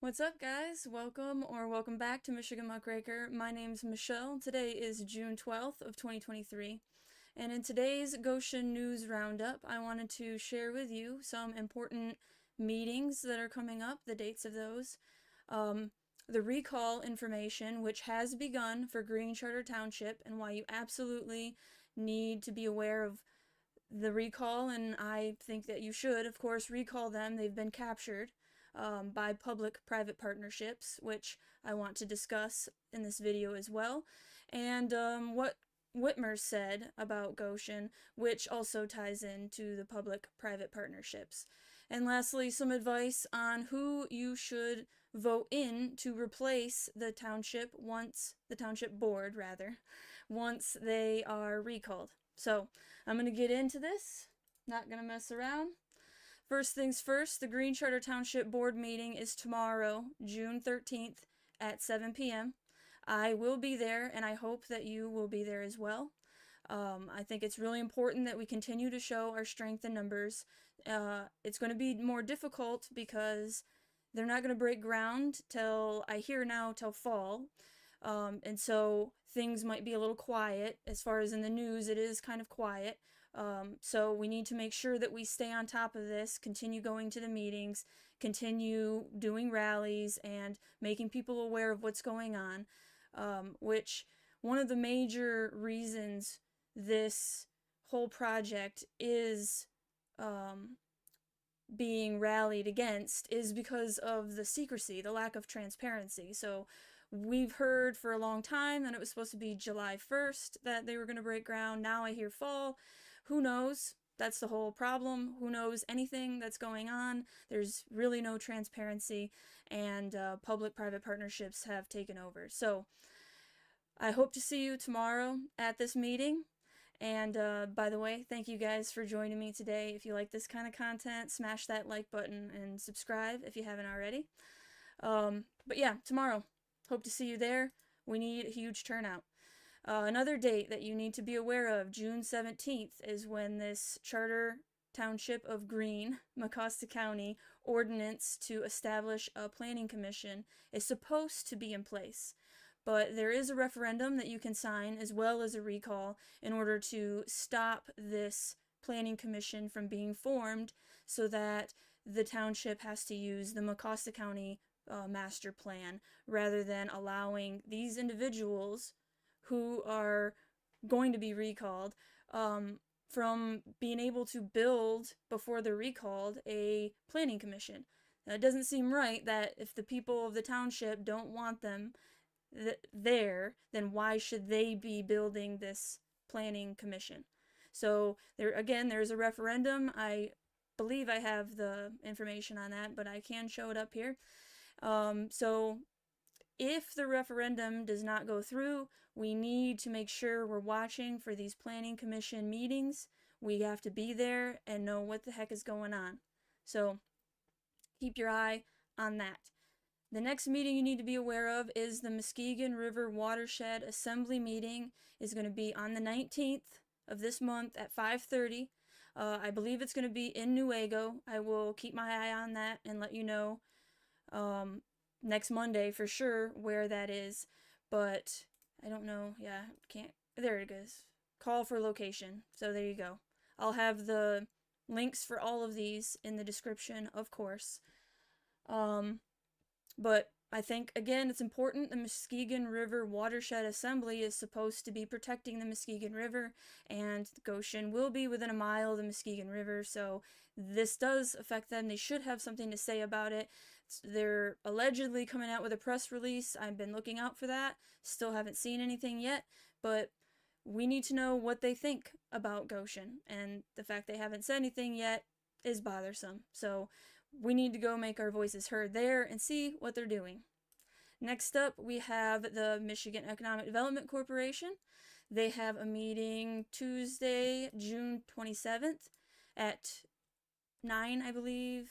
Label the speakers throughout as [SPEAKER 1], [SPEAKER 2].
[SPEAKER 1] What's up, guys? Welcome back to Michigan Muckraker. My name's Michelle. Today is June 12th of 2023. And in today's Gotion News Roundup, I wanted to share with you some important meetings that are coming up, the dates of those, the recall information, which has begun for Green Charter Township, and why you absolutely need to be aware of the recall, and I think that you should, of course, recall them. They've been captured by public-private partnerships, which I want to discuss in this video as well, and what Whitmer said about Gotion, which also ties into the public-private partnerships. And lastly, some advice on who you should vote in to replace the township board, once they are recalled. So, I'm going to get into this, not going to mess around. First things first, the Green Charter Township Board meeting is tomorrow, June 13th at 7 p.m. I will be there, and I hope that you will be there as well. I think it's really important that we continue to show our strength in numbers. It's going to be more difficult because they're not going to break ground till fall. And so things might be a little quiet. As far as in the news, it is kind of quiet. So we need to make sure that we stay on top of this, continue going to the meetings, continue doing rallies, and making people aware of what's going on, which one of the major reasons this whole project is being rallied against is because of the secrecy, the lack of transparency. So we've heard for a long time that it was supposed to be July 1st that they were going to break ground. Now I hear fall. Who knows? That's the whole problem. Who knows anything that's going on? There's really no transparency, and public-private partnerships have taken over. So I hope to see you tomorrow at this meeting. And by the way, thank you guys for joining me today. If you like this kind of content, smash that like button and subscribe if you haven't already. But yeah, tomorrow. Hope to see you there. We need a huge turnout. Another date that you need to be aware of, June 17th, is when this Charter Township of Green, Mecosta County, ordinance to establish a planning commission is supposed to be in place. But there is a referendum that you can sign, as well as a recall, in order to stop this planning commission from being formed, so that the township has to use the Mecosta County master plan, rather than allowing these individuals who are going to be recalled from being able to build before they're recalled a planning commission. Now, it doesn't seem right that if the people of the township don't want them there, then why should they be building this planning commission? So there's a referendum. I believe I have the information on that, but I can show it up here. So if the referendum does not go through, we need to make sure we're watching for these planning commission meetings. We have to be there and know what the heck is going on. So keep your eye on that. The next meeting you need to be aware of is the Muskegon River Watershed Assembly meeting. Is going to be on the 19th of this month at 5:30. I believe it's going to be in Newaygo. I will keep my eye on that and let you know next Monday for sure where that is, but I don't know. Yeah, can't. There it goes. Call for location. So there you go. I'll have the links for all of these in the description, of course. But I think, again, it's important. The Muskegon River Watershed Assembly is supposed to be protecting the Muskegon River, and Gotion will be within a mile of the Muskegon River, so this does affect them. They should have something to say about it. They're allegedly coming out with a press release. I've been looking out for that. Still haven't seen anything yet, but we need to know what they think about Gotion, and the fact they haven't said anything yet is bothersome. So we need to go make our voices heard there and see what they're doing. Next up, we have the Michigan Economic Development Corporation. They have a meeting Tuesday, June 27th at 9, I believe.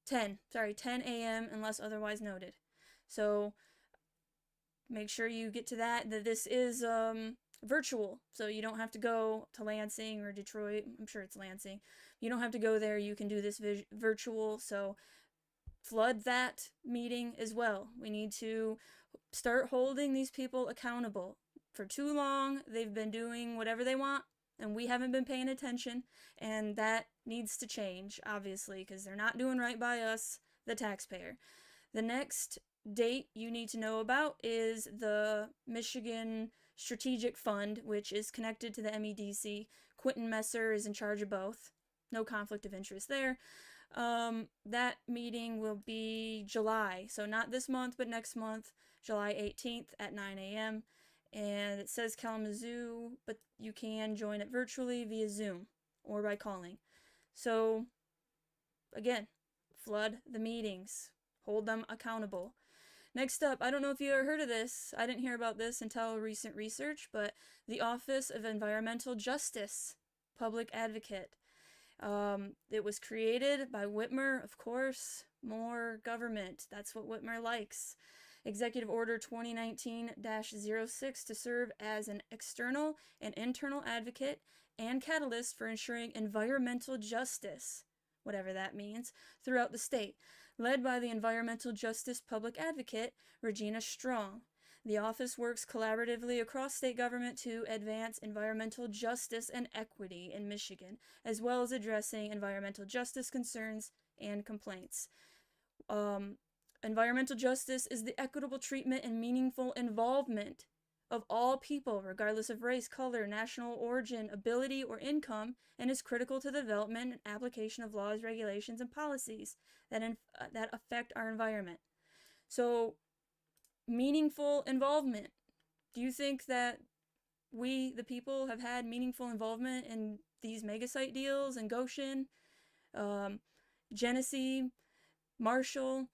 [SPEAKER 1] 10 a.m. unless otherwise noted. So make sure you get to that. This is virtual, so you don't have to go to Lansing or Detroit. I'm sure it's Lansing. You don't have to go there. You can do this virtual, so flood that meeting as well. We need to start holding these people accountable. For too long, they've been doing whatever they want, and we haven't been paying attention, and that needs to change, obviously, because they're not doing right by us, the taxpayer. The next date you need to know about is the Michigan Strategic Fund, which is connected to the MEDC. Quentin Messer is in charge of both. No conflict of interest there. That meeting will be July, so not this month, but next month, July 18th at 9 a.m. And it says Kalamazoo, but you can join it virtually via Zoom or by calling. So, again, flood the meetings. Hold them accountable. Next up, I don't know if you ever heard of this. I didn't hear about this until recent research, but the Office of Environmental Justice, Public Advocate. It was created by Whitmer, of course. More government. That's what Whitmer likes. Executive Order 2019-06 to serve as an external and internal advocate and catalyst for ensuring environmental justice, whatever that means, throughout the state. Led by the Environmental Justice Public Advocate, Regina Strong. The office works collaboratively across state government to advance environmental justice and equity in Michigan, as well as addressing environmental justice concerns and complaints. Environmental justice is the equitable treatment and meaningful involvement of all people, regardless of race, color, national origin, ability, or income, and is critical to the development and application of laws, regulations, and policies that affect our environment. So, meaningful involvement. Do you think that we, the people, have had meaningful involvement in these megasite deals in Gotion, Genesee, Marshall?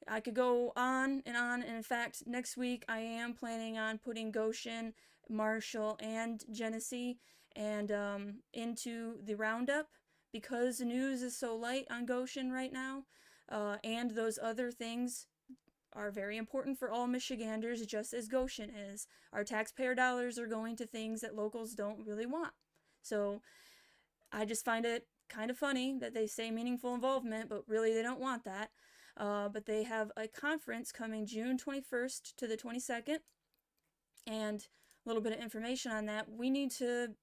[SPEAKER 1] I could go on, and in fact, next week I am planning on putting Gotion, Marshall, and Genesee and into the Roundup, because the news is so light on Gotion right now, and those other things are very important for all Michiganders, just as Gotion is. Our taxpayer dollars are going to things that locals don't really want. So I just find it kind of funny that they say meaningful involvement, but really they don't want that. But they have a conference coming June 21st to the 22nd, and a little bit of information on that. We need to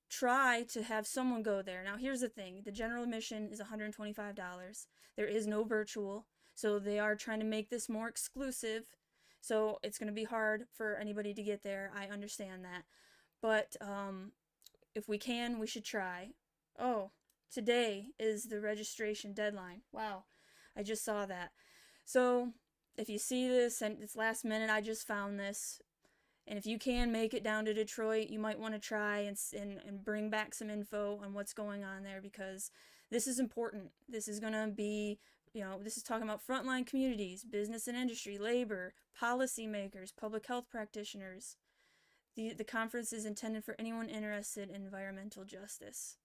[SPEAKER 1] try to have someone go there. Now, here's the thing. The general admission is $125. There is no virtual, so they are trying to make this more exclusive, so it's going to be hard for anybody to get there. I understand that. But if we can, we should try. Oh, today is the registration deadline. Wow. I just saw that. So, if you see this and it's last minute, I just found this. And if you can make it down to Detroit, you might want to try and bring back some info on what's going on there, because this is important. This is going to be, this is talking about frontline communities, business and industry, labor, policymakers, public health practitioners. The conference is intended for anyone interested in environmental justice.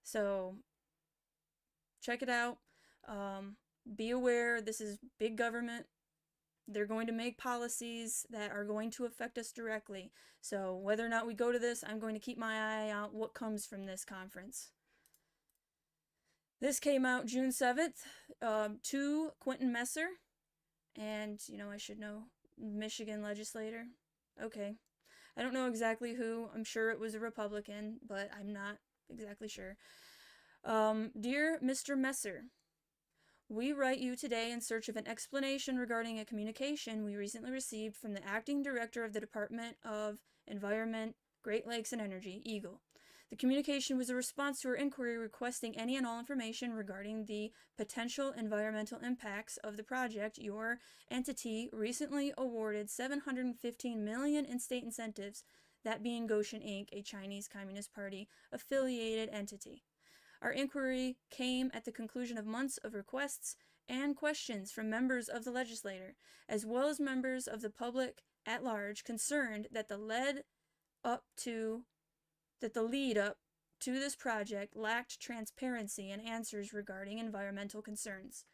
[SPEAKER 1] So, check it out. Be aware, this is big government. They're going to make policies that are going to affect us directly. So whether or not we go to this, I'm going to keep my eye out what comes from this conference. This came out June 7th to Quentin Messer. And, I should know, Michigan legislator. Okay. I don't know exactly who. I'm sure it was a Republican, but I'm not exactly sure. Dear Mr. Messer, we write you today in search of an explanation regarding a communication we recently received from the Acting Director of the Department of Environment, Great Lakes and Energy, EGLE. The communication was a response to our inquiry requesting any and all information regarding the potential environmental impacts of the project. Your entity recently awarded $715 million in state incentives, that being Gotion Inc., a Chinese Communist Party affiliated entity. Our inquiry came at the conclusion of months of requests and questions from members of the legislature, as well as members of the public at large, concerned that the lead up to this project lacked transparency and answers regarding environmental concerns.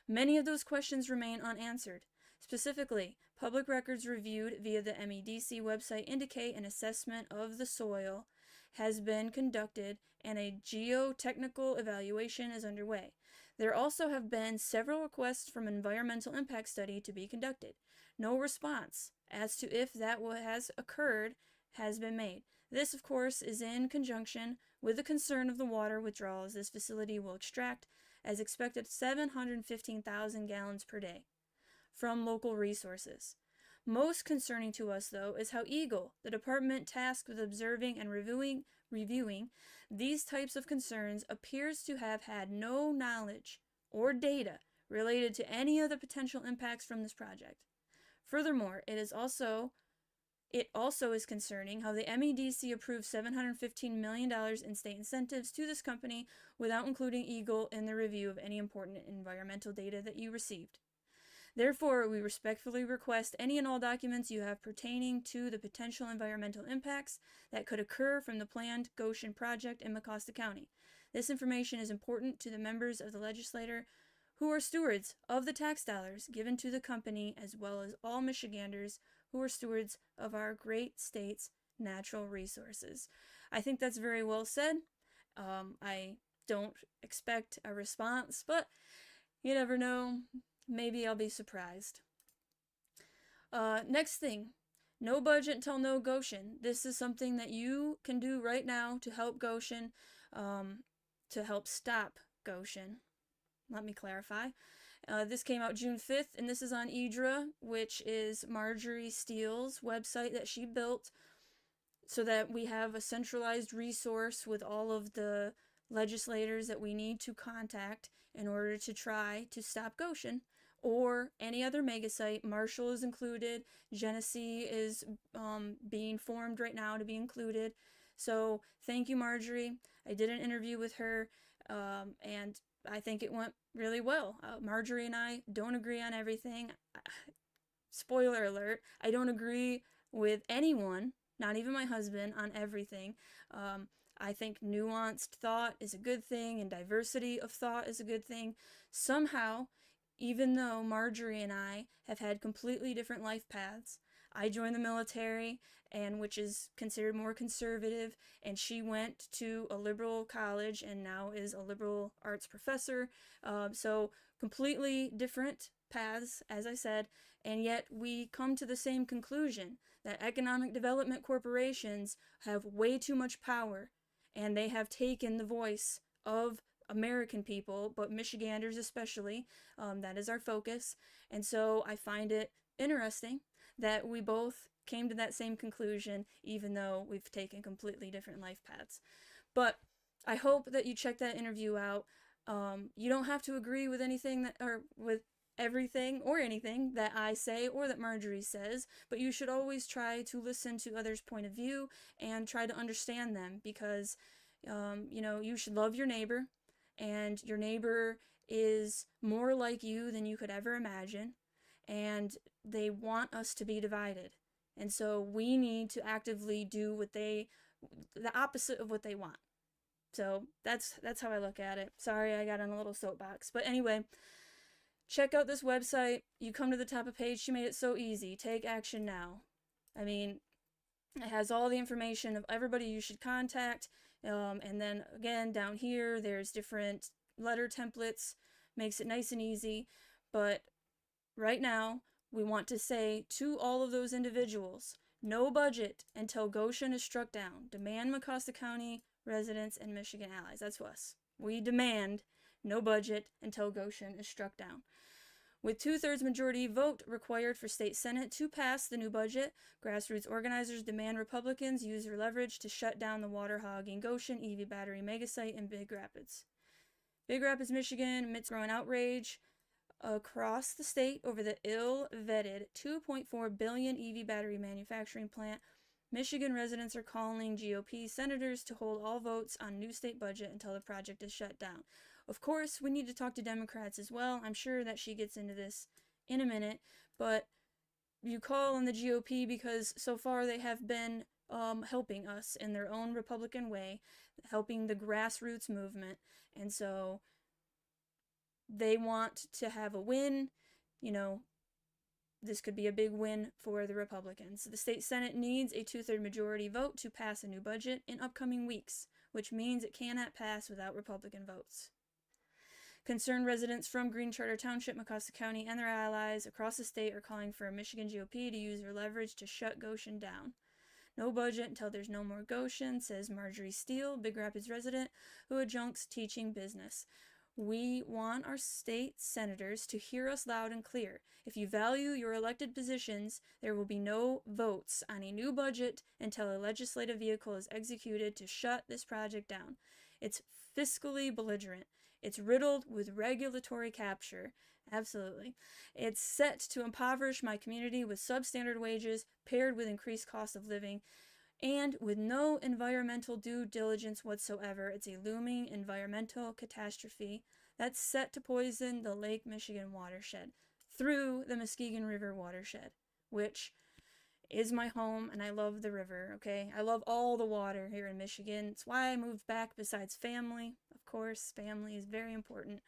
[SPEAKER 1] Many of those questions remain unanswered. Specifically, public records reviewed via the MEDC website indicate an assessment of the soil has been conducted and a geotechnical evaluation is underway. There also have been several requests from an environmental impact study to be conducted. No response as to if that what has occurred has been made. This, of course, is in conjunction with the concern of the water withdrawals this facility will extract, as expected 715,000 gallons per day from local resources. Most concerning to us, though, is how EGLE, the department tasked with observing and reviewing these types of concerns, appears to have had no knowledge or data related to any of the potential impacts from this project. Furthermore, it also is concerning how the MEDC approved $715 million in state incentives to this company without including EGLE in the review of any important environmental data that you received. Therefore, we respectfully request any and all documents you have pertaining to the potential environmental impacts that could occur from the planned Gotion project in Muskegon County. This information is important to the members of the legislature who are stewards of the tax dollars given to the company, as well as all Michiganders who are stewards of our great state's natural resources. I think that's very well said. I don't expect a response, but you never know. Maybe I'll be surprised. Next thing, no budget until no Gotion. This is something that you can do right now to help Gotion, to help stop Gotion. Let me clarify. This came out June 5th, and this is on EDRA, which is Marjorie Steele's website that she built so that we have a centralized resource with all of the legislators that we need to contact in order to try to stop Gotion or any other mega site. Marshall is included. Genesee is being formed right now to be included. So thank you, Marjorie. I did an interview with her, and I think it went really well. Marjorie and I don't agree on everything. Spoiler alert, I don't agree with anyone, not even my husband, on everything. I think nuanced thought is a good thing and diversity of thought is a good thing. Somehow, even though Marjorie and I have had completely different life paths, I joined the military, and which is considered more conservative, and she went to a liberal college and now is a liberal arts professor. So completely different paths, as I said, and yet we come to the same conclusion that economic development corporations have way too much power, and they have taken the voice of American people, but Michiganders especially. That is our focus. And so I find it interesting that we both came to that same conclusion, even though we've taken completely different life paths. But I hope that you check that interview out. You don't have to agree with anything that, or with everything or anything that I say or that Marjorie says, but you should always try to listen to others' point of view and try to understand them, because you should love your neighbor, and your neighbor is more like you than you could ever imagine, and they want us to be divided. And so we need to actively do the opposite of what they want. So that's how I look at it. Sorry, I got on a little soapbox. But anyway, check out this website. You come to the top of page. She made it so easy. Take action now. I mean, it has all the information of everybody you should contact. And then again, down here, there's different letter templates. Makes it nice and easy. But right now, we want to say to all of those individuals, no budget until Gotion is struck down. Demand Muskegon County residents and Michigan allies. That's us. We demand no budget until Gotion is struck down. With 2/3 majority vote required for state senate to pass the new budget, grassroots organizers demand Republicans use their leverage to shut down the water-hogging Gotion EV battery megasite in Big Rapids. Big Rapids, Michigan, amidst growing outrage across the state over the ill-vetted $2.4 billion EV battery manufacturing plant, Michigan residents are calling GOP senators to hold all votes on new state budget until the project is shut down. Of course, we need to talk to Democrats as well. I'm sure that she gets into this in a minute, but you call on the GOP because so far they have been helping us in their own Republican way, helping the grassroots movement, and so they want to have a win. This could be a big win for the Republicans. The state Senate needs a 2/3 majority vote to pass a new budget in upcoming weeks, which means it cannot pass without Republican votes. Concerned residents from Green Charter Township, Mecosta County, and their allies across the state are calling for a Michigan GOP to use their leverage to shut Gotion down. No budget until there's no more Gotion, says Marjorie Steele, Big Rapids resident who adjuncts teaching business. We want our state senators to hear us loud and clear. If you value your elected positions, there will be no votes on a new budget until a legislative vehicle is executed to shut this project down. It's fiscally belligerent. It's riddled with regulatory capture. Absolutely. It's set to impoverish my community with substandard wages paired with increased cost of living and with no environmental due diligence whatsoever. It's a looming environmental catastrophe that's set to poison the Lake Michigan watershed through the Muskegon River watershed, which is my home, and I love the river, okay? I love all the water here in Michigan. It's why I moved back, besides family. Of course, family is very important.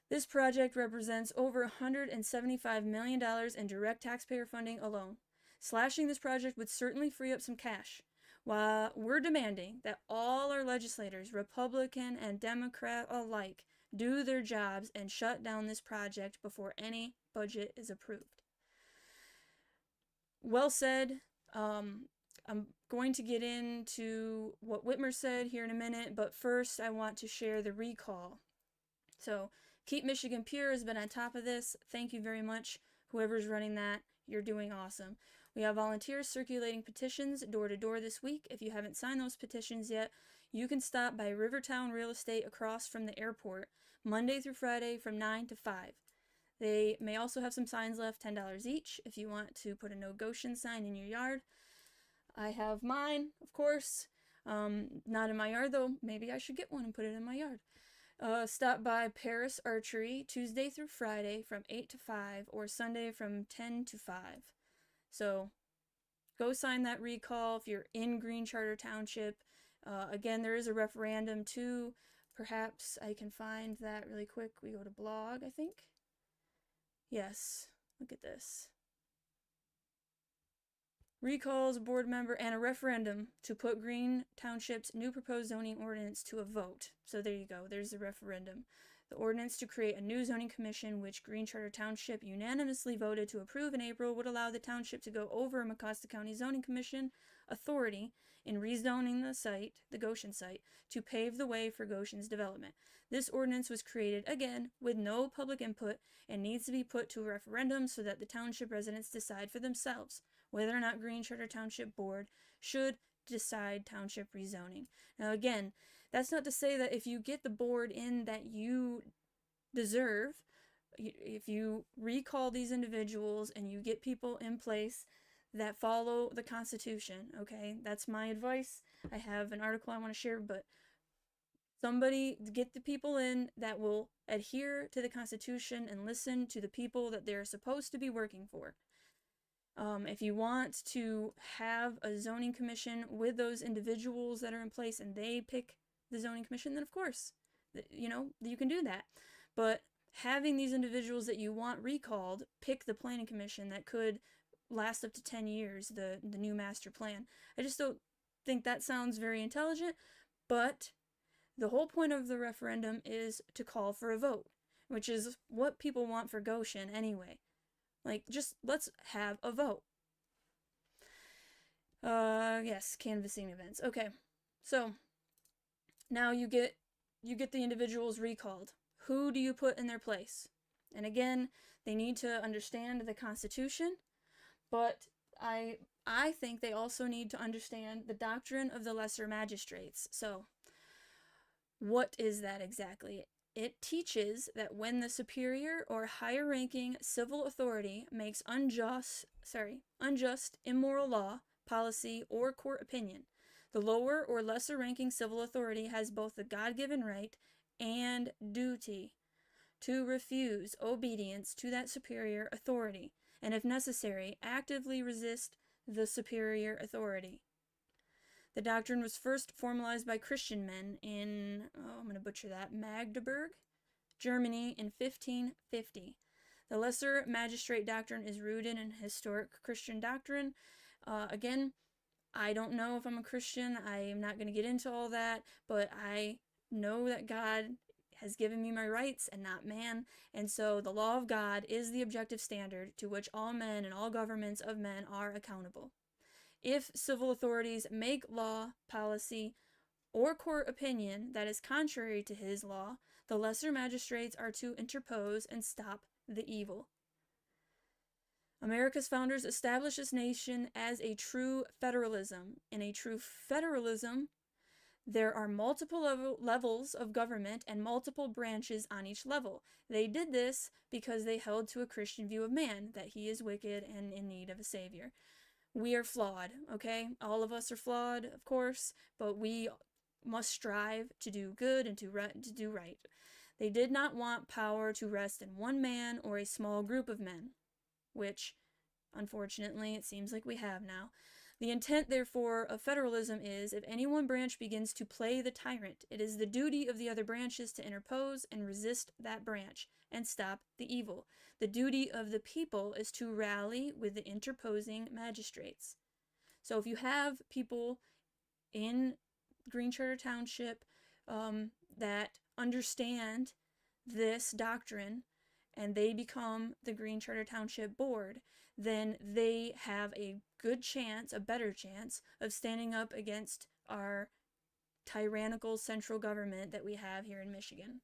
[SPEAKER 1] This project represents over $175 million in direct taxpayer funding alone. Slashing this project would certainly free up some cash. While we're demanding that all our legislators, Republican and Democrat alike, do their jobs and shut down this project before any budget is approved. Well said. I'm going to get into what Whitmer said here in a minute, but first I want to share the recall. So, Keep Michigan Pure has been on top of this. Thank you very much. Whoever's running that, you're doing awesome. We have volunteers circulating petitions door to door this week. If you haven't signed those petitions yet, you can stop by RiverTown Real Estate across from the airport Monday through Friday from 9 to 5. They may also have some signs left, $10 each, if you want to put a no Gotion sign in your yard. I have mine, of course. Not in my yard, though. Maybe I should get one and put it in my yard. Stop by Paris Archery Tuesday through Friday from 8 to 5 or Sunday from 10 to 5. So go sign that recall if you're in Green Charter Township. Again, there is a referendum too. Perhaps I can find that really quick. We go to blog, I think. Yes, look at this. Recalls, board member, and a referendum to put Green Township's new proposed zoning ordinance to a vote. So there you go, there's the referendum. The ordinance to create a new zoning commission, which Green Charter Township unanimously voted to approve in April, would allow the township to go over Mecosta County Zoning Commission authority in rezoning the site, the Gotion site, to pave the way for Gotion's development. This ordinance was created, again, with no public input and needs to be put to a referendum so that the township residents decide for themselves whether or not Green Charter Township Board should decide township rezoning. Now again, that's not to say that if you get the board in that you deserve, if you recall these individuals and you get people in place that follow the Constitution, okay? That's my advice. I have an article I want to share, but somebody get the people in that will adhere to the Constitution and listen to the people that they're supposed to be working for. If you want to have a zoning commission with those individuals that are in place and they pick the zoning commission, then of course, you know, you can do that. But having these individuals that you want recalled pick the planning commission that could last up to 10 years, the new master plan. I just don't think that sounds very intelligent, but the whole point of the referendum is to call for a vote, which is what people want for Gotion anyway. Like, just let's have a vote. Yes, canvassing events. Okay, so now you get the individuals recalled. Who do you put in their place? And again, they need to understand the Constitution, but I think they also need to understand the doctrine of the lesser magistrates. So, what is that exactly? It teaches that when the superior or higher ranking civil authority makes unjust, immoral law, policy, or court opinion, the lower or lesser ranking civil authority has both the God-given right and duty to refuse obedience to that superior authority, and if necessary, actively resist the superior authority. The doctrine was first formalized by Christian men in, I'm going to butcher that, Magdeburg, Germany in 1550. The lesser magistrate doctrine is rooted in historic Christian doctrine. Again, I don't know if I'm a Christian. I am not going to get into all that, but I know that God has given me my rights and not man, and so the law of God is the objective standard to which all men and all governments of men are accountable. If civil authorities make law, policy, or court opinion that is contrary to his law, the lesser magistrates are to interpose and stop the evil. America's founders established this nation as a true federalism. In a true federalism, there are multiple levels of government and multiple branches on each level. They did this because they held to a Christian view of man, that he is wicked and in need of a savior. We are flawed, okay? All of us are flawed, of course, but we must strive to do good and to do right. They did not want power to rest in one man or a small group of men, which, unfortunately, it seems like we have now. The intent, therefore, of federalism is, if any one branch begins to play the tyrant, it is the duty of the other branches to interpose and resist that branch and stop the evil. The duty of the people is to rally with the interposing magistrates. So if you have people in Green Charter Township that understand this doctrine and they become the Green Charter Township Board, then they have a good chance, a better chance, of standing up against our tyrannical central government that we have here in Michigan.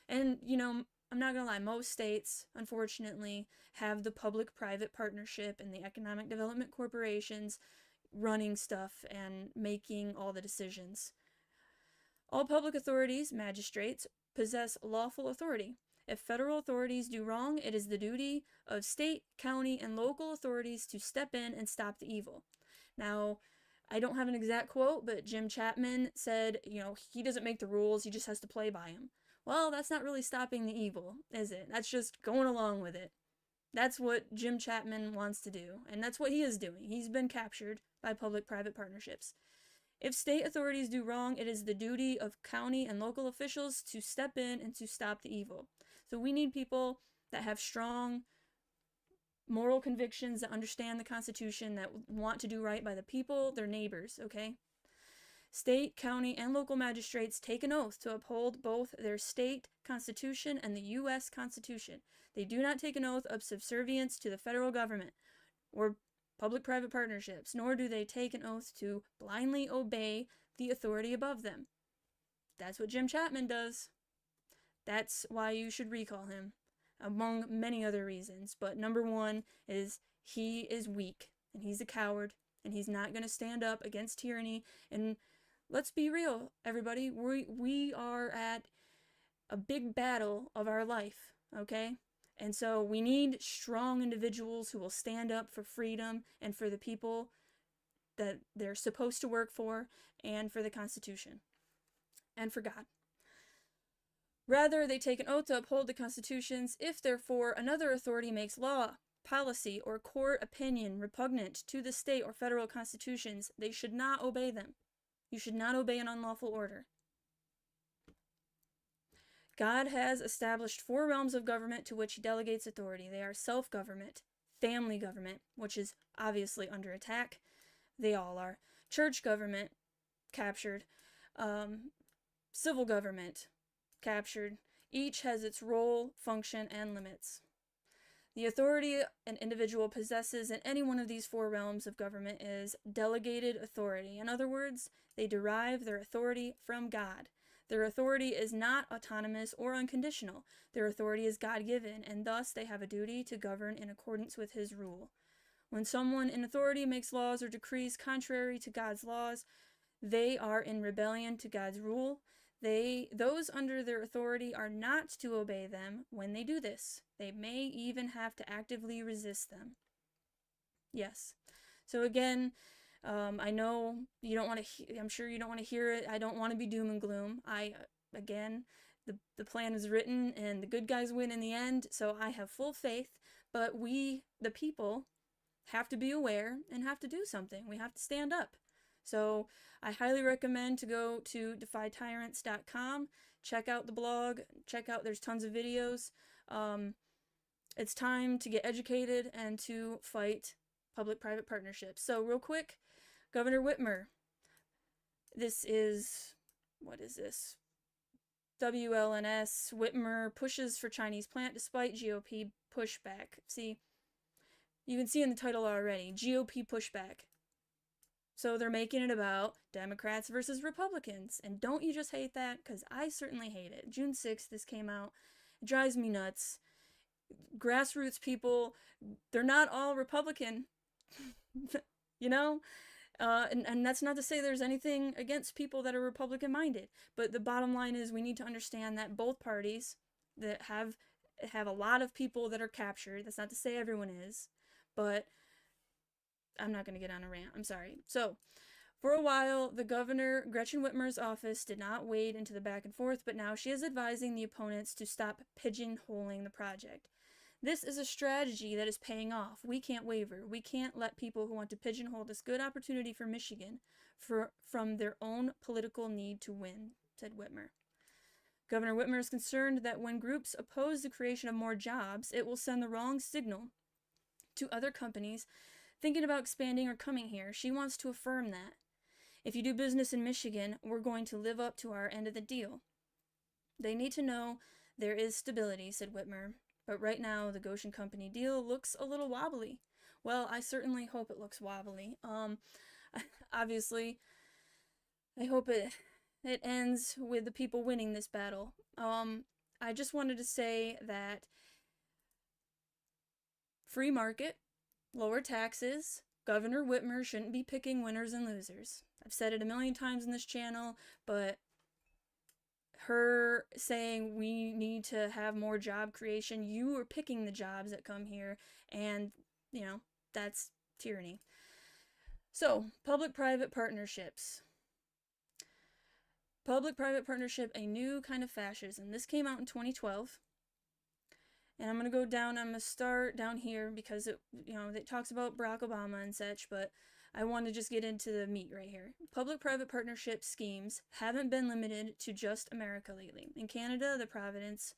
[SPEAKER 1] And, you know, I'm not going to lie, most states, unfortunately, have the public-private partnership and the economic development corporations running stuff and making all the decisions. All public authorities, magistrates, possess lawful authority. If federal authorities do wrong, it is the duty of state, county, and local authorities to step in and stop the evil. Now, I don't have an exact quote, but Jim Chapman said, you know, he doesn't make the rules, he just has to play by them. Well, that's not really stopping the evil, is it? That's just going along with it. That's what Jim Chapman wants to do, and that's what he is doing. He's been captured by public-private partnerships. If state authorities do wrong, it is the duty of county and local officials to step in and to stop the evil. So we need people that have strong moral convictions, that understand the Constitution, that want to do right by the people, their neighbors, okay? State, county, and local magistrates take an oath to uphold both their state constitution and the U.S. Constitution. They do not take an oath of subservience to the federal government or public-private partnerships, nor do they take an oath to blindly obey the authority above them. That's what Jim Chapman does. That's why you should recall him, among many other reasons. But number one is he is weak, and he's a coward, and he's not going to stand up against tyranny. And let's be real, everybody. We are at a big battle of our life, okay? And so we need strong individuals who will stand up for freedom and for the people that they're supposed to work for, and for the Constitution, and for God. Rather, they take an oath to uphold the constitutions. If, therefore, another authority makes law, policy, or court opinion repugnant to the state or federal constitutions, they should not obey them. You should not obey an unlawful order. God has established 4 realms of government to which he delegates authority. They are self-government, family government, which is obviously under attack. They all are. Church government, captured. Civil government, captured. Each has its role, function, and limits. The authority an individual possesses in any one of these 4 realms of government is delegated authority. In other words, they derive their authority from God. Their authority is not autonomous or unconditional. Their authority is God-given, and thus they have a duty to govern in accordance with his rule. When someone in authority makes laws or decrees contrary to God's laws, they are in rebellion to God's rule. Those under their authority are not to obey them when they do this. They may even have to actively resist them. Yes. So again, I know you don't want to, I'm sure you don't want to hear it. I don't want to be doom and gloom. Again, the plan is written and the good guys win in the end, so I have full faith, but we, the people, have to be aware and have to do something. We have to stand up. So I highly recommend to go to defytyrants.com, check out the blog, there's tons of videos. It's time to get educated and to fight public-private partnerships. So real quick, Governor Whitmer, what is this? WLNS, Whitmer pushes for Chinese plant despite GOP pushback. See, you can see in the title already, GOP pushback. So they're making it about Democrats versus Republicans. And don't you just hate that? Because I certainly hate it. June 6th, this came out. It drives me nuts. Grassroots people, they're not all Republican. You know? And that's not to say there's anything against people that are Republican-minded. But the bottom line is we need to understand that both parties that have a lot of people that are captured. That's not to say everyone is. But I'm not going to get on a rant. I'm sorry. So, for a while, the governor, Gretchen Whitmer's office, did not wade into the back and forth, but now she is advising the opponents to stop pigeonholing the project. This is a strategy that is paying off. We can't waver. We can't let people who want to pigeonhole this good opportunity for Michigan from their own political need to win, said Whitmer. Governor Whitmer is concerned that when groups oppose the creation of more jobs, it will send the wrong signal to other companies thinking about expanding or coming here. She wants to affirm that. If you do business in Michigan, we're going to live up to our end of the deal. They need to know there is stability, said Whitmer. But right now, the Gotion company deal looks a little wobbly. Well, I certainly hope it looks wobbly. Obviously, I hope it ends with the people winning this battle. I just wanted to say that free market, lower taxes, Governor Whitmer shouldn't be picking winners and losers. I've said it a million times in this channel, but her saying we need to have more job creation, you are picking the jobs that come here, and, you know, that's tyranny. So, public-private partnerships. Public-private partnership, a new kind of fascism. This came out in 2012. And I'm going to start down here because it talks about Barack Obama and such, but I want to just get into the meat right here. Public-private partnership schemes haven't been limited to just America lately. In Canada, the province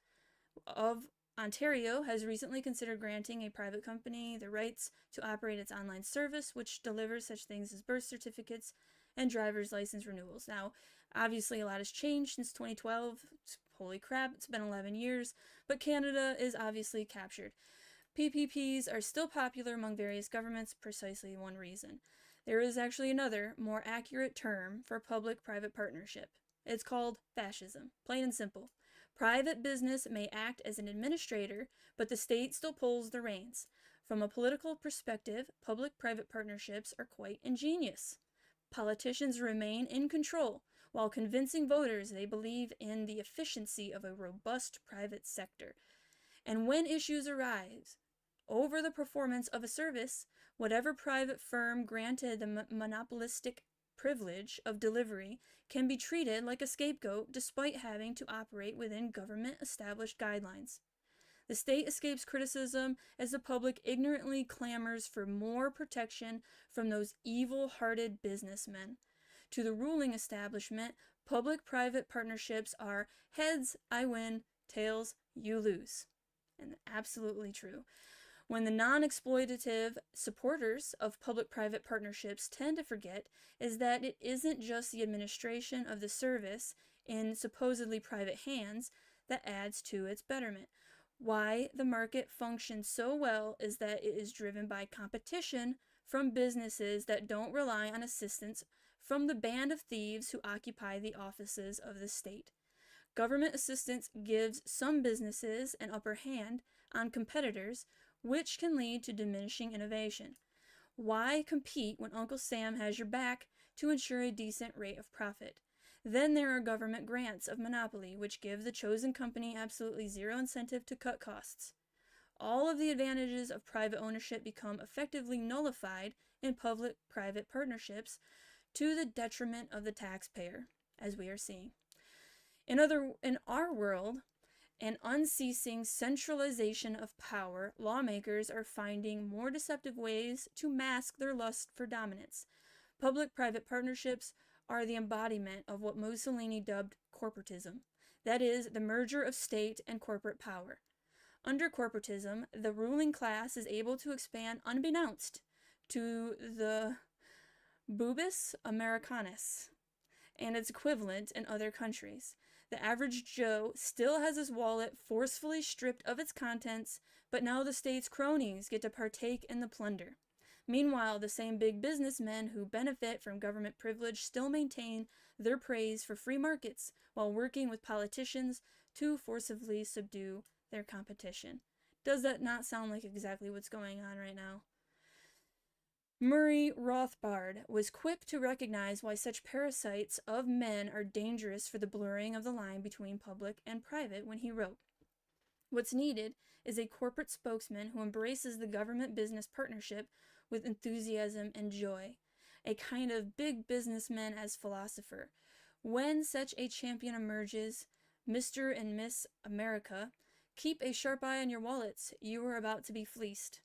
[SPEAKER 1] of Ontario has recently considered granting a private company the rights to operate its online service, which delivers such things as birth certificates and driver's license renewals. Now, obviously, a lot has changed since 2012. Holy crap, it's been 11 years, but Canada is obviously captured. PPPs are still popular among various governments, precisely one reason. There is actually another, more accurate term for public-private partnership. It's called fascism, plain and simple. Private business may act as an administrator, but the state still pulls the reins. From a political perspective, public-private partnerships are quite ingenious. Politicians remain in control, while convincing voters they believe in the efficiency of a robust private sector. And when issues arise over the performance of a service, whatever private firm granted the monopolistic privilege of delivery can be treated like a scapegoat despite having to operate within government-established guidelines. The state escapes criticism as the public ignorantly clamors for more protection from those evil-hearted businessmen. To the ruling establishment, public-private partnerships are heads, I win, tails, you lose. And absolutely true. When the non-exploitative supporters of public-private partnerships tend to forget is that it isn't just the administration of the service in supposedly private hands that adds to its betterment. Why the market functions so well is that it is driven by competition from businesses that don't rely on assistance from the band of thieves who occupy the offices of the state. Government assistance gives some businesses an upper hand on competitors, which can lead to diminishing innovation. Why compete when Uncle Sam has your back to ensure a decent rate of profit? Then there are government grants of monopoly, which give the chosen company absolutely zero incentive to cut costs. All of the advantages of private ownership become effectively nullified in public-private partnerships to the detriment of the taxpayer, as we are seeing. In our world, an unceasing centralization of power, lawmakers are finding more deceptive ways to mask their lust for dominance. Public-private partnerships are the embodiment of what Mussolini dubbed corporatism, that is, the merger of state and corporate power. Under corporatism, the ruling class is able to expand unbeknownst to the Bubis Americanus and its equivalent in other countries. The average Joe still has his wallet forcefully stripped of its contents, but now the state's cronies get to partake in the plunder. Meanwhile, the same big businessmen who benefit from government privilege still maintain their praise for free markets while working with politicians to forcibly subdue their competition. Does that not sound like exactly what's going on right now? Murray Rothbard was quick to recognize why such parasites of men are dangerous for the blurring of the line between public and private when he wrote, "What's needed is a corporate spokesman who embraces the government-business partnership with enthusiasm and joy, a kind of big businessman as philosopher. When such a champion emerges, Mr. and Miss America, keep a sharp eye on your wallets. You are about to be fleeced."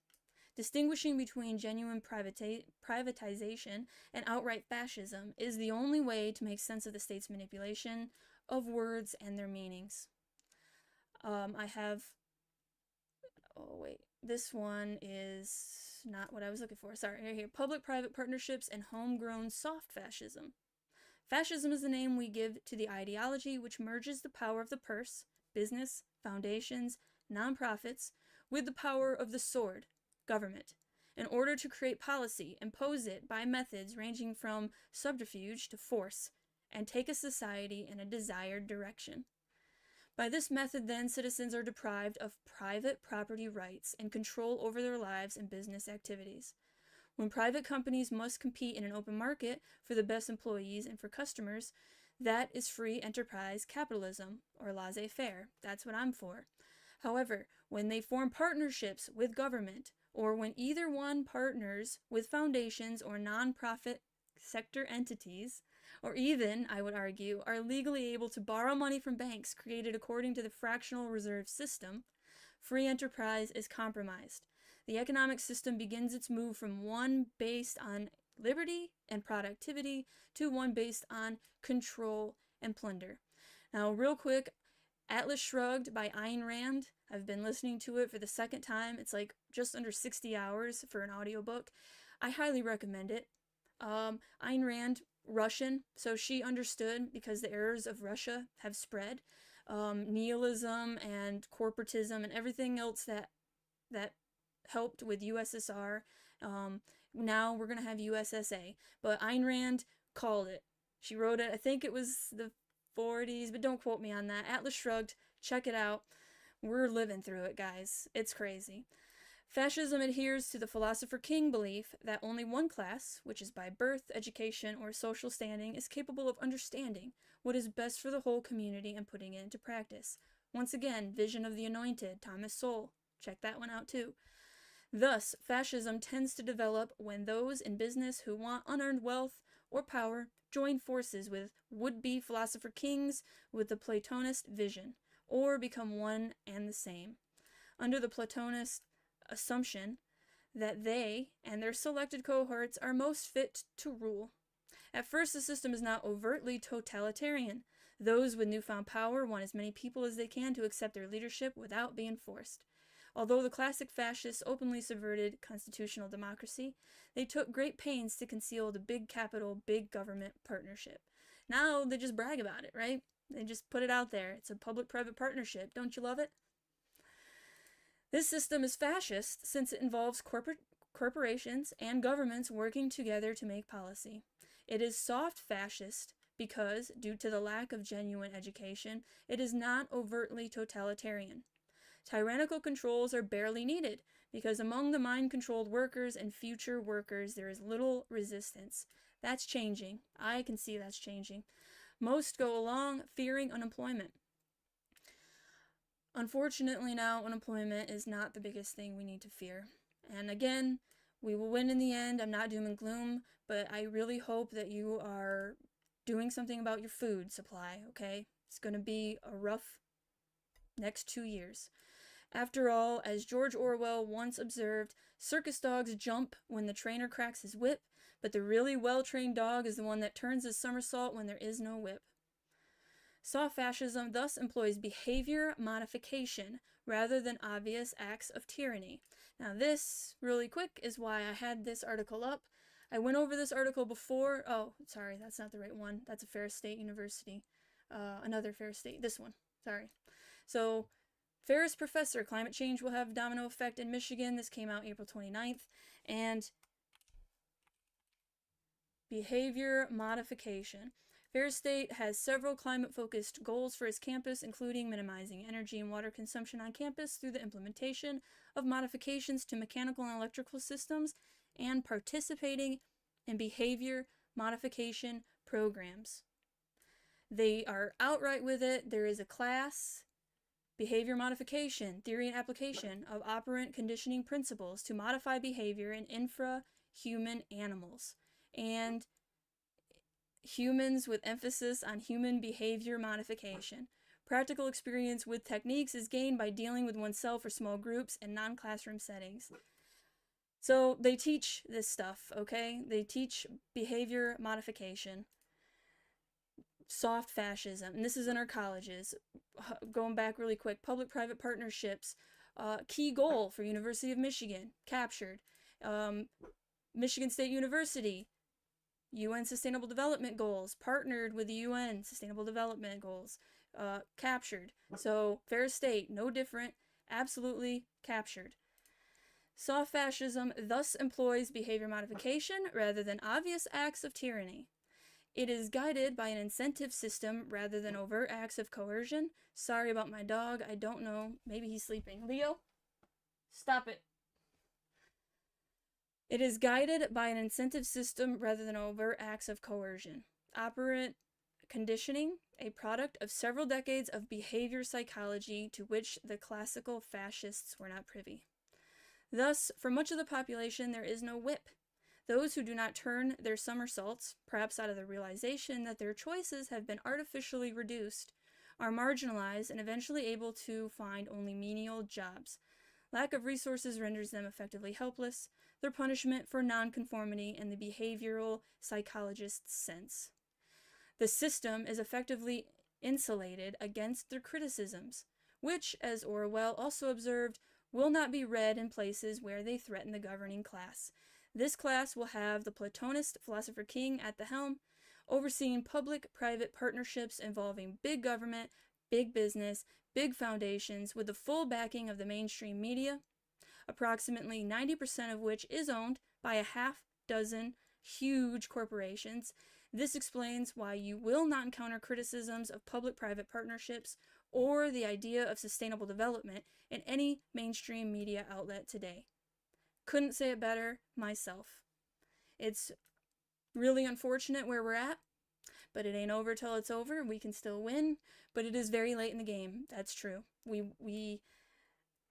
[SPEAKER 1] Distinguishing between genuine privatization and outright fascism is the only way to make sense of the state's manipulation of words and their meanings. This one is not what I was looking for. Sorry, here. Public-private partnerships and homegrown soft fascism. Fascism is the name we give to the ideology which merges the power of the purse, business, foundations, nonprofits, with the power of the sword, government, in order to create policy, impose it by methods ranging from subterfuge to force, and take a society in a desired direction. By this method, then, citizens are deprived of private property rights and control over their lives and business activities. When private companies must compete in an open market for the best employees and for customers, that is free enterprise capitalism, or laissez-faire. That's what I'm for. However, when they form partnerships with government, or when either one partners with foundations or nonprofit sector entities, or even, I would argue, are legally able to borrow money from banks created according to the fractional reserve system, free enterprise is compromised. The economic system begins its move from one based on liberty and productivity to one based on control and plunder. Now, real quick, Atlas Shrugged by Ayn Rand. I've been listening to it for the second time. It's like just under 60 hours for an audiobook. I highly recommend it. Ayn Rand, Russian, so she understood because the errors of Russia have spread. Nihilism and corporatism and everything else that helped with USSR. Now we're going to have USSA. But Ayn Rand called it. She wrote it, I think it was the 40s, but don't quote me on that. Atlas Shrugged, check it out. We're living through it, guys. It's crazy. Fascism adheres to the philosopher King belief that only one class, which is by birth, education, or social standing, is capable of understanding what is best for the whole community and putting it into practice. Once again, Vision of the Anointed, Thomas Sowell. Check that one out too. Thus, fascism tends to develop when those in business who want unearned wealth or power join forces with would-be philosopher kings with the Platonist vision, or become one and the same, under the Platonist assumption that they and their selected cohorts are most fit to rule. At first, the system is not overtly totalitarian. Those with newfound power want as many people as they can to accept their leadership without being forced. Although the classic fascists openly subverted constitutional democracy, they took great pains to conceal the big capital, big government partnership. Now they just brag about it, right? They just put it out there. It's a public-private partnership. Don't you love it? This system is fascist since it involves corporations and governments working together to make policy. It is soft fascist because, due to the lack of genuine education, it is not overtly totalitarian. Tyrannical controls are barely needed because among the mind-controlled workers and future workers there is little resistance. That's changing. I can see that's changing. Most go along fearing unemployment. Unfortunately now, unemployment is not the biggest thing we need to fear. And again, we will win in the end. I'm not doom and gloom, but I really hope that you are doing something about your food supply, okay? It's going to be a rough next 2 years. After all, as George Orwell once observed, circus dogs jump when the trainer cracks his whip, but the really well-trained dog is the one that turns his somersault when there is no whip. Soft fascism thus employs behavior modification rather than obvious acts of tyranny. Now this, really quick, is why I had this article up. I went over this article before. Oh, sorry, that's not the right one. That's a Ferris State University another Ferris state, this one, sorry. So Ferris professor, climate change will have domino effect in Michigan. This came out April 29th. And behavior modification. Ferris State has several climate-focused goals for its campus, including minimizing energy and water consumption on campus through the implementation of modifications to mechanical and electrical systems and participating in behavior modification programs. They are outright with it. There is a class, behavior modification, theory and application of operant conditioning principles to modify behavior in infra-human animals, and humans with emphasis on human behavior modification. Practical experience with techniques is gained by dealing with oneself or small groups in non-classroom settings. So they teach this stuff, okay? They teach behavior modification, soft fascism, and this is in our colleges. Going back really quick, public-private partnerships, key goal for University of Michigan, captured. Michigan State University, UN Sustainable Development Goals, partnered with the UN Sustainable Development Goals, captured. So Ferris State, no different, absolutely captured. Soft fascism thus employs behavior modification rather than obvious acts of tyranny. It is guided by an incentive system rather than overt acts of coercion. Sorry about my dog, I don't know, maybe he's sleeping. Leo, stop it. It is guided by an incentive system rather than overt acts of coercion. Operant conditioning, a product of several decades of behavior psychology to which the classical fascists were not privy. Thus, for much of the population, there is no whip. Those who do not turn their somersaults, perhaps out of the realization that their choices have been artificially reduced, are marginalized and eventually able to find only menial jobs. Lack of resources renders them effectively helpless, their punishment for nonconformity in the behavioral psychologist's sense. The system is effectively insulated against their criticisms, which, as Orwell also observed, will not be read in places where they threaten the governing class. This class will have the Platonist philosopher king at the helm, overseeing public-private partnerships involving big government, big business, big foundations with the full backing of the mainstream media, approximately 90% of which is owned by a half dozen huge corporations. This explains why you will not encounter criticisms of public-private partnerships or the idea of sustainable development in any mainstream media outlet today. Couldn't say it better myself. It's really unfortunate where we're at, but it ain't over till it's over. We can still win, but it is very late in the game. That's true. We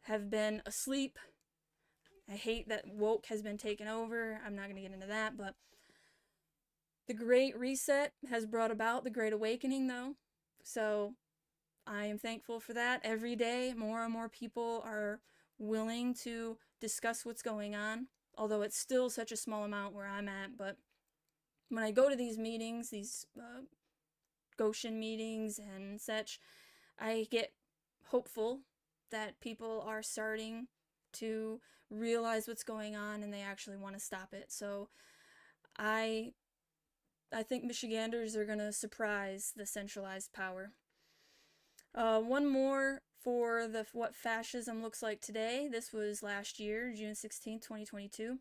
[SPEAKER 1] have been asleep. I hate that woke has been taken over. I'm not going to get into that, but the Great Reset has brought about the Great Awakening, though. So I am thankful for that. Every day, more and more people are willing to discuss what's going on, although it's still such a small amount where I'm at. But when I go to these meetings, these Gotion meetings and such, I get hopeful that people are starting to realize what's going on and they actually want to stop it. So I think Michiganders are going to surprise the centralized power. One more for what fascism looks like today. This was last year, June 16, 2022.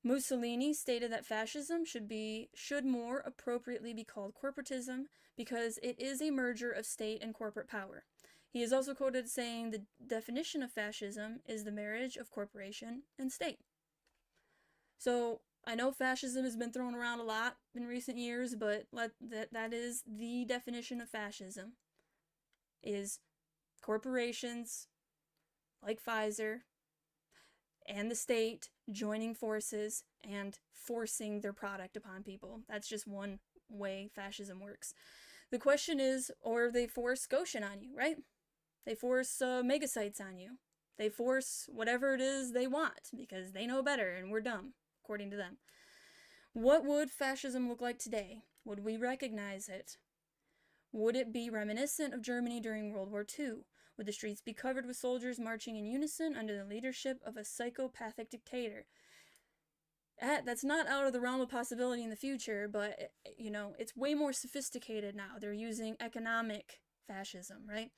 [SPEAKER 1] Mussolini stated that fascism should more appropriately be called corporatism because it is a merger of state and corporate power. He is also quoted saying the definition of fascism is the marriage of corporation and state. So I know fascism has been thrown around a lot in recent years, but that is the definition of fascism, is corporations like Pfizer and the state joining forces and forcing their product upon people. That's just one way fascism works. The question is, or they force Gotion on you, right? They force megasites on you. They force whatever it is they want because they know better and we're dumb, according to them. What would fascism look like today? Would we recognize it? Would it be reminiscent of Germany during World War II? Would the streets be covered with soldiers marching in unison under the leadership of a psychopathic dictator? That's not out of the realm of possibility in the future, but, you know, it's way more sophisticated now. They're using economic fascism, right?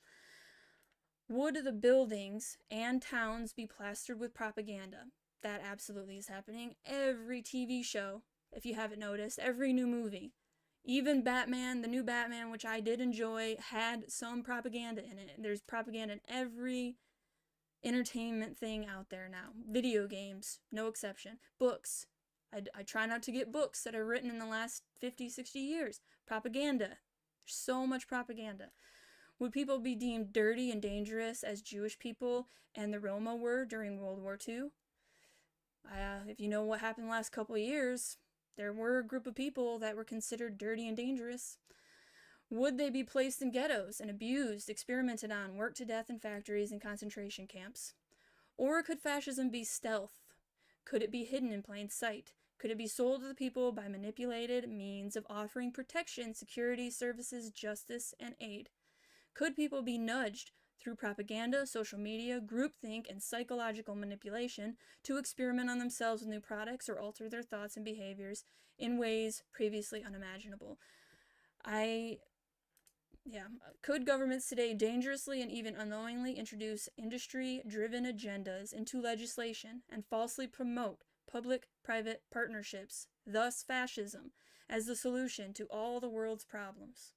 [SPEAKER 1] Would the buildings and towns be plastered with propaganda? That absolutely is happening. Every TV show, if you haven't noticed, every new movie, even Batman, the new Batman, which I did enjoy, had some propaganda in it. There's propaganda in every entertainment thing out there now. Video games, no exception. Books. I try not to get books that are written in the last 50, 60 years. Propaganda. There's so much propaganda. Would people be deemed dirty and dangerous as Jewish people and the Roma were during World War II? If you know what happened the last couple of years, there were a group of people that were considered dirty and dangerous. Would they be placed in ghettos and abused, experimented on, worked to death in factories and concentration camps? Or could fascism be stealth? Could it be hidden in plain sight? Could it be sold to the people by manipulated means of offering protection, security, services, justice, and aid? Could people be nudged through propaganda, social media, groupthink, and psychological manipulation to experiment on themselves with new products or alter their thoughts and behaviors in ways previously unimaginable? Could governments today dangerously and even unknowingly introduce industry-driven agendas into legislation and falsely promote public-private partnerships, thus fascism, as the solution to all the world's problems?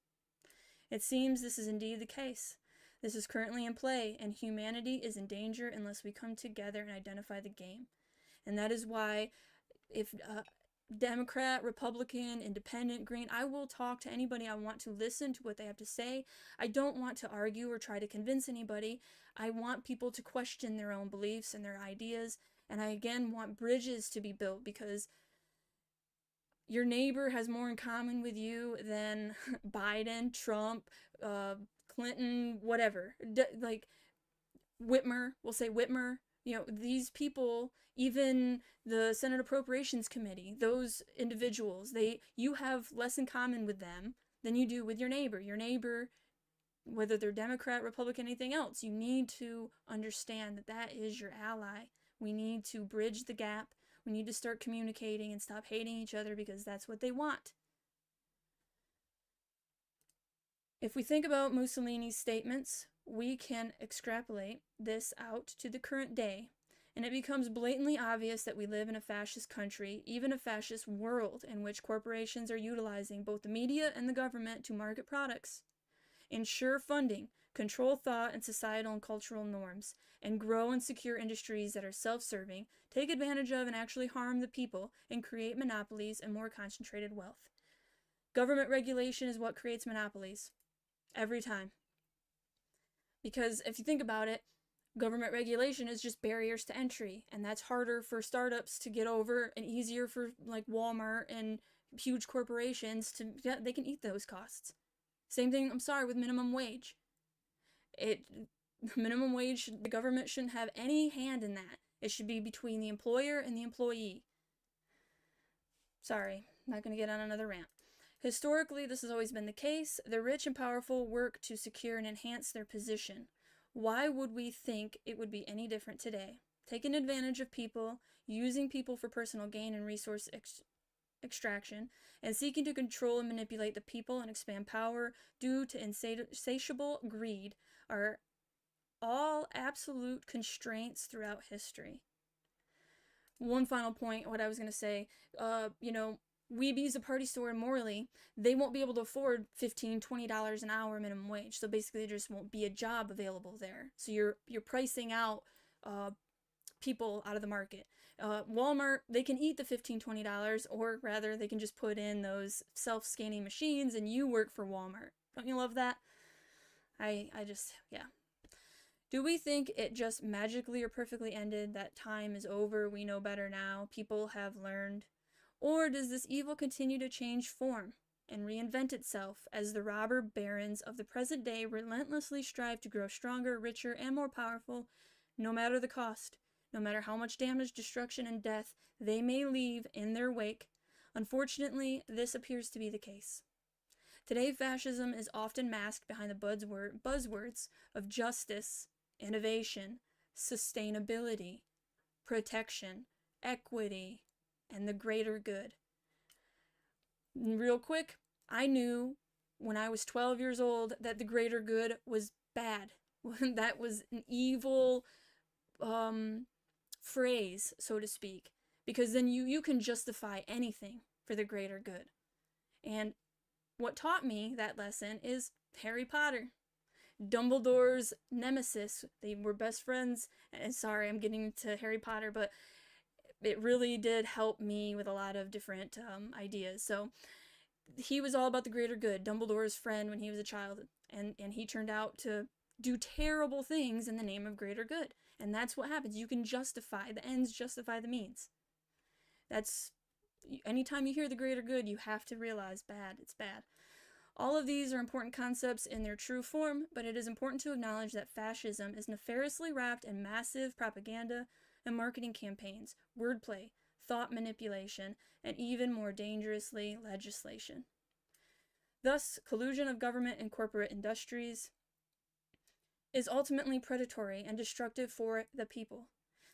[SPEAKER 1] It seems this is indeed the case. This is currently in play, and humanity is in danger unless we come together and identify the game. And that is why, if Democrat, Republican, Independent, Green, I will talk to anybody. I want to listen to what they have to say. I don't want to argue or try to convince anybody. I want people to question their own beliefs and their ideas. And I, again, want bridges to be built, because your neighbor has more in common with you than Biden, Trump, Clinton, whatever. Like Whitmer, we'll say Whitmer. You know, these people, even the Senate Appropriations Committee, those individuals, you have less in common with them than you do with your neighbor. Your neighbor, whether they're Democrat, Republican, anything else, you need to understand that that is your ally. We need to bridge the gap. We need to start communicating and stop hating each other, because that's what they want. If we think about Mussolini's statements, we can extrapolate this out to the current day, and it becomes blatantly obvious that we live in a fascist country, even a fascist world, in which corporations are utilizing both the media and the government to market products, ensure funding, control thought and societal and cultural norms, and grow and secure industries that are self-serving, take advantage of and actually harm the people, and create monopolies and more concentrated wealth. Government regulation is what creates monopolies. Every time. Because if you think about it, government regulation is just barriers to entry, and that's harder for startups to get over and easier for like Walmart and huge corporations to, yeah, they can eat those costs. Same thing, with minimum wage. Minimum wage, the government shouldn't have any hand in that. It should be between the employer and the employee. Sorry, not going to get on another rant. Historically, this has always been the case. The rich and powerful work to secure and enhance their position. Why would we think it would be any different today? Taking advantage of people, using people for personal gain and resource extraction, and seeking to control and manipulate the people and expand power due to insatiable greed are all absolute constraints throughout history. One final point, what I was going to say, Weebies, a party store in Morley, they won't be able to afford $15, $20 an hour minimum wage. So basically, there just won't be a job available there. So you're pricing out people out of the market. Walmart, they can eat the $15, $20, or rather, they can just put in those self-scanning machines and you work for Walmart. Don't you love that? Yeah. Do we think it just magically or perfectly ended? That time is over, we know better now, people have learned? Or does this evil continue to change form and reinvent itself as the robber barons of the present day relentlessly strive to grow stronger, richer, and more powerful, no matter the cost, no matter how much damage, destruction, and death they may leave in their wake? Unfortunately, this appears to be the case. Today, fascism is often masked behind the buzzwords of justice, innovation, sustainability, protection, equity, and the greater good. Real quick, I knew when I was 12 years old that the greater good was bad. That was an evil phrase, so to speak, because then you can justify anything for the greater good. And what taught me that lesson is Harry Potter. Dumbledore's nemesis. They were best friends. And sorry, I'm getting into Harry Potter, but it really did help me with a lot of different ideas. So he was all about the greater good, Dumbledore's friend when he was a child, and he turned out to do terrible things in the name of greater good. And that's what happens. You can justify, the ends justify the means. That's, anytime you hear the greater good, you have to realize bad, it's bad. All of these are important concepts in their true form, but it is important to acknowledge that fascism is nefariously wrapped in massive propaganda and marketing campaigns, wordplay, thought manipulation, and even more dangerously, legislation. Thus, collusion of government and corporate industries is ultimately predatory and destructive for the people.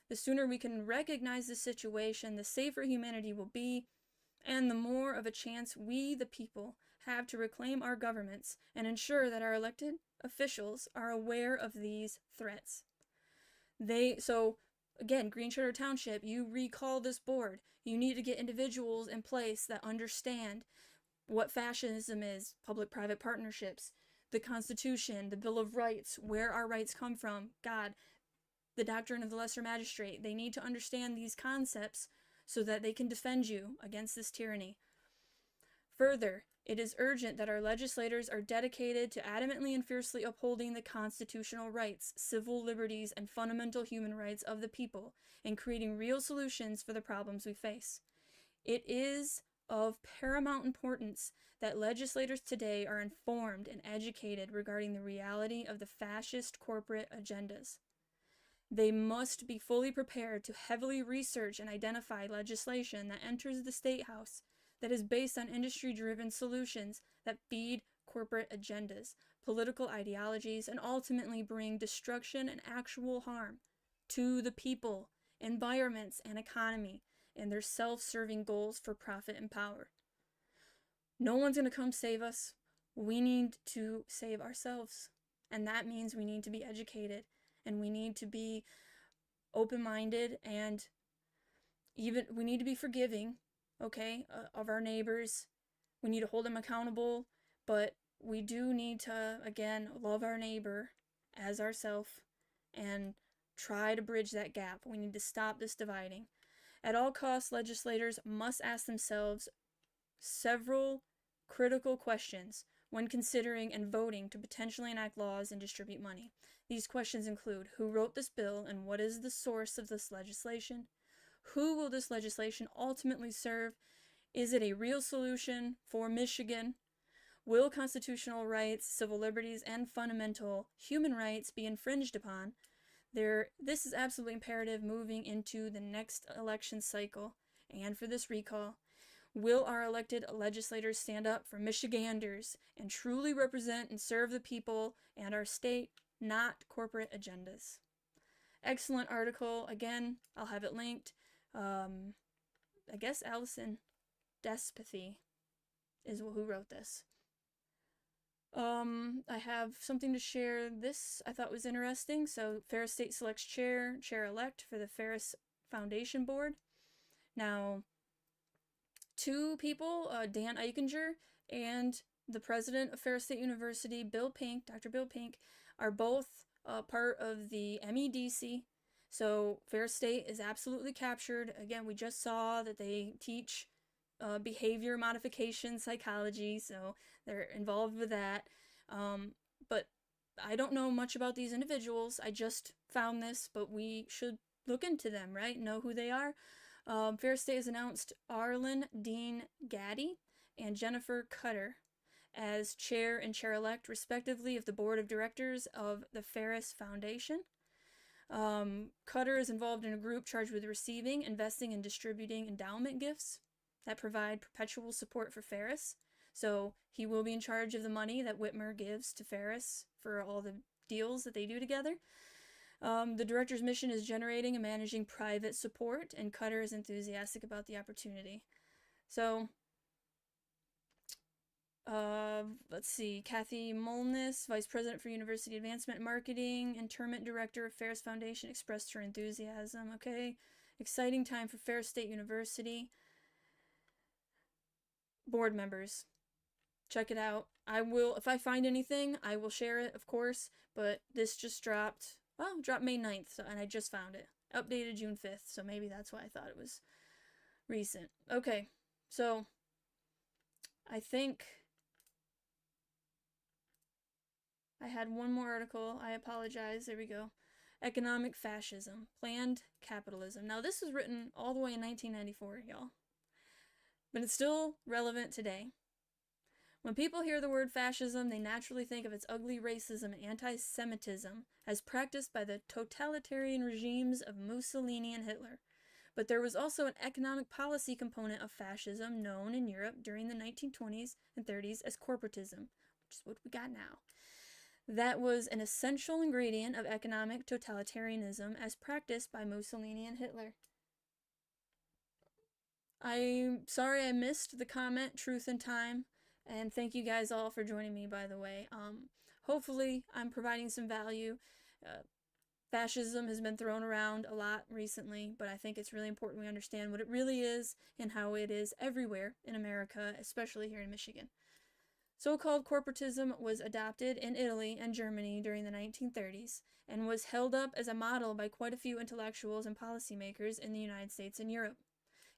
[SPEAKER 1] The sooner we can recognize the situation, the safer humanity will be, and the more of a chance we, the people, have to reclaim our governments and ensure that our elected officials are aware of these threats. So again, Green Shutter Township, you recall this board. You need to get individuals in place that understand what fascism is, public-private partnerships, the Constitution, the Bill of Rights, where our rights come from, God, the doctrine of the lesser magistrate. They need to understand these concepts so that they can defend you against this tyranny. Further, it is urgent that our legislators are dedicated to adamantly and fiercely upholding the constitutional rights, civil liberties, and fundamental human rights of the people, and creating real solutions for the problems we face. It is of paramount importance that legislators today are informed and educated regarding the reality of the fascist corporate agendas. They must be fully prepared to heavily research and identify legislation that enters the State House that is based on industry-driven solutions that feed corporate agendas, political ideologies, and ultimately bring destruction and actual harm to the people, environments, and economy in their self-serving goals for profit and power. No one's going to come save us. We need to save ourselves. And that means we need to be educated, and we need to be open-minded, and even we need to be forgiving, okay, of our neighbors. We need to hold them accountable, but we do need to, again, love our neighbor as ourselves and try to bridge that gap. We need to stop this dividing. At all costs, legislators must ask themselves several critical questions when considering and voting to potentially enact laws and distribute money. These questions include: who wrote this bill and what is the source of this legislation? Who will this legislation ultimately serve? Is it a real solution for Michigan? Will constitutional rights, civil liberties, and fundamental human rights be infringed upon? This is absolutely imperative moving into the next election cycle and for this recall. Will our elected legislators stand up for Michiganders and truly represent and serve the people and our state, not corporate agendas? Excellent article. Again, I'll have it linked. I guess Allison Despathy is who wrote this. I have something to share. This I thought was interesting. So Ferris State selects chair-elect for the Ferris Foundation Board. Now, two people, Dan Eichinger and the president of Ferris State University, Dr. Bill Pink, are both part of the MEDC. So Ferris State is absolutely captured. Again, we just saw that they teach behavior modification psychology, so they're involved with that. But I don't know much about these individuals. I just found this, but we should look into them, right? Know who they are. Ferris State has announced Arlen Dean Gaddy and Jennifer Cutter as chair and chair-elect, respectively, of the board of directors of the Ferris Foundation. Cutter is involved in a group charged with receiving, investing, and distributing endowment gifts that provide perpetual support for Ferris. So he will be in charge of the money that Whitmer gives to Ferris for all the deals that they do together. The director's mission is generating and managing private support, and Cutter is enthusiastic about the opportunity. So, let's see, Kathy Molness, Vice President for University Advancement and Marketing, Interment Director of Ferris Foundation, expressed her enthusiasm. Okay, exciting time for Ferris State University. Board members, check it out. I will, if I find anything, I will share it, of course, but this just dropped, well, dropped May 9th, so, and I just found it. Updated June 5th, so maybe that's why I thought it was recent. Okay, so I think I had one more article. I apologize. There we go. Economic Fascism, Planned Capitalism. Now, this was written all the way in 1994, y'all. But it's still relevant today. When people hear the word fascism, they naturally think of its ugly racism and anti-Semitism as practiced by the totalitarian regimes of Mussolini and Hitler. But there was also an economic policy component of fascism known in Europe during the 1920s and 30s as corporatism, which is what we got now. That was an essential ingredient of economic totalitarianism as practiced by Mussolini and Hitler. I'm sorry I missed the comment, Truth in Time, and thank you guys all for joining me, by the way. Hopefully I'm providing some value. Fascism has been thrown around a lot recently, but I think it's really important we understand what it really is and how it is everywhere in America, especially here in Michigan. So-called corporatism was adopted in Italy and Germany during the 1930s and was held up as a model by quite a few intellectuals and policymakers in the United States and Europe.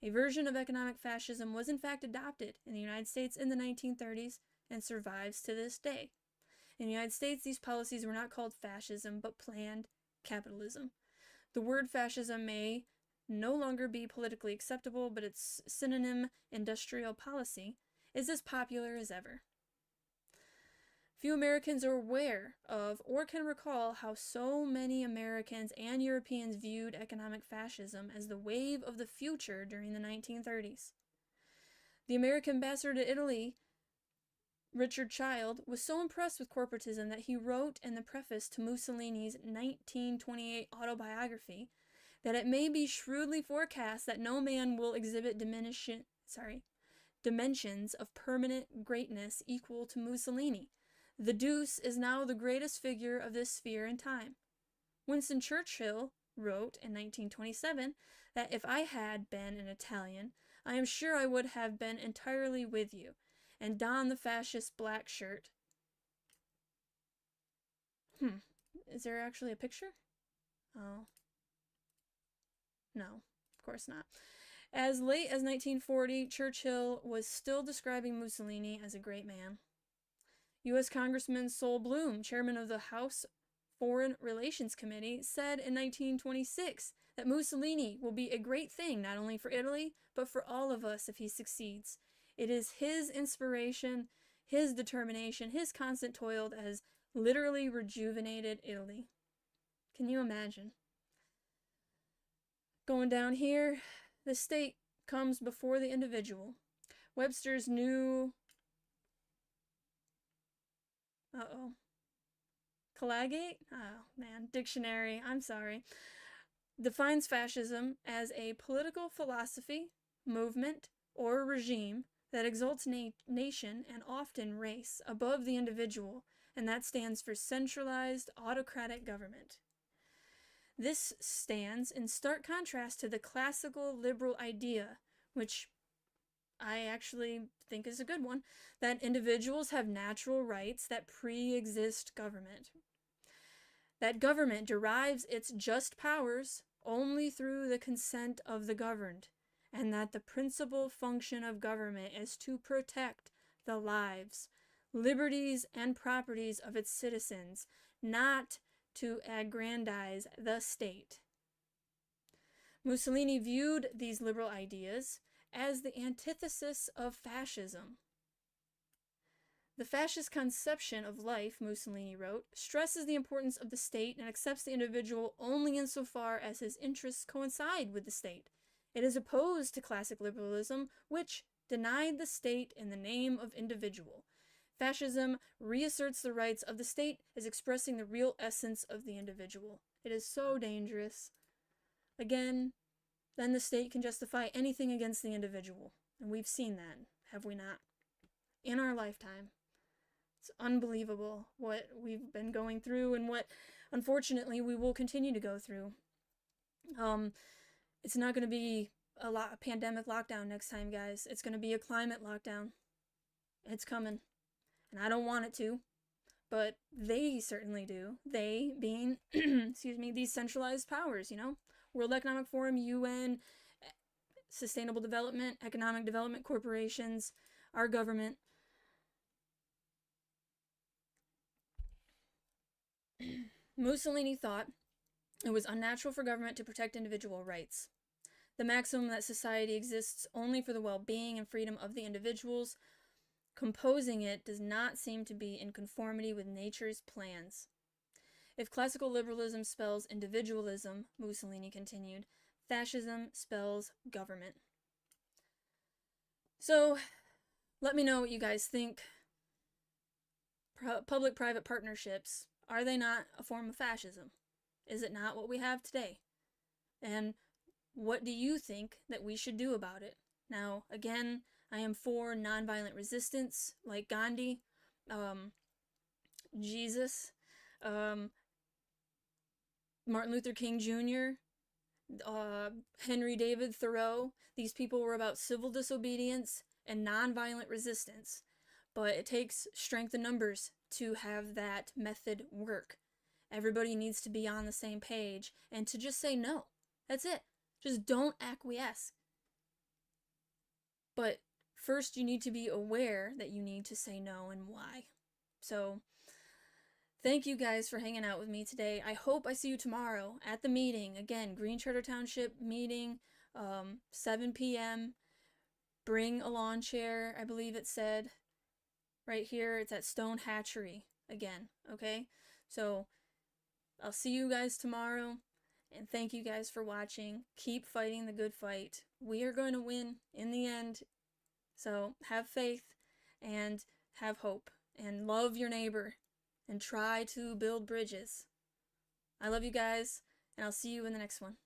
[SPEAKER 1] A version of economic fascism was in fact adopted in the United States in the 1930s and survives to this day. In the United States, these policies were not called fascism, but planned capitalism. The word fascism may no longer be politically acceptable, but its synonym, industrial policy, is as popular as ever. Few Americans are aware of or can recall how so many Americans and Europeans viewed economic fascism as the wave of the future during the 1930s. The American ambassador to Italy, Richard Child, was so impressed with corporatism that he wrote in the preface to Mussolini's 1928 autobiography that it may be shrewdly forecast that no man will exhibit dimensions of permanent greatness equal to Mussolini. The Deuce is now the greatest figure of this sphere and time. Winston Churchill wrote in 1927 that if I had been an Italian, I am sure I would have been entirely with you, and donned the fascist black shirt. Is there actually a picture? Oh. No, of course not. As late as 1940, Churchill was still describing Mussolini as a great man. U.S. Congressman Sol Bloom, chairman of the House Foreign Relations Committee, said in 1926 that Mussolini will be a great thing not only for Italy, but for all of us if he succeeds. It is his inspiration, his determination, his constant toil that has literally rejuvenated Italy. Can you imagine? Going down here, the state comes before the individual. Webster's new Collegiate? Oh, man. Dictionary. I'm sorry. Defines fascism as a political philosophy, movement, or regime that exalts nation and often race above the individual, and that stands for centralized autocratic government. This stands in stark contrast to the classical liberal idea, which I actually think is a good one, that individuals have natural rights that pre-exist government. That government derives its just powers only through the consent of the governed, and that the principal function of government is to protect the lives, liberties, and properties of its citizens, not to aggrandize the state. Mussolini viewed these liberal ideas as the antithesis of fascism. The fascist conception of life, Mussolini wrote, stresses the importance of the state and accepts the individual only insofar as his interests coincide with the state. It is opposed to classic liberalism, which denied the state in the name of individual. Fascism reasserts the rights of the state as expressing the real essence of the individual. It is so dangerous. Again, then the state can justify anything against the individual. And we've seen that, have we not? In our lifetime. It's unbelievable what we've been going through and what, unfortunately, we will continue to go through. It's not going to be a pandemic lockdown next time, guys. It's going to be a climate lockdown. It's coming. And I don't want it to, but they certainly do. They being, excuse me, these centralized powers, you know? World Economic Forum, UN, Sustainable Development, Economic Development Corporations, our government. Mussolini thought it was unnatural for government to protect individual rights. The maximum that society exists only for the well-being and freedom of the individuals composing it does not seem to be in conformity with nature's plans. If classical liberalism spells individualism, Mussolini continued, fascism spells government. So, let me know what you guys think. Public-private partnerships, are they not a form of fascism? Is it not what we have today? And what do you think that we should do about it? Now, again, I am for nonviolent resistance, like Gandhi, Jesus, Martin Luther King Jr., Henry David Thoreau. These people were about civil disobedience and nonviolent resistance. But it takes strength in numbers to have that method work. Everybody needs to be on the same page and to just say no. That's it. Just don't acquiesce. But first you need to be aware that you need to say no and why. So, thank you guys for hanging out with me today. I hope I see you tomorrow at the meeting. Again, Green Charter Township meeting, 7 p.m. Bring a lawn chair, I believe it said. Right here, it's at Stone Hatchery again, okay? So, I'll see you guys tomorrow, and thank you guys for watching. Keep fighting the good fight. We are going to win in the end. So, have faith, and have hope, and love your neighbor, and try to build bridges. I love you guys, and I'll see you in the next one.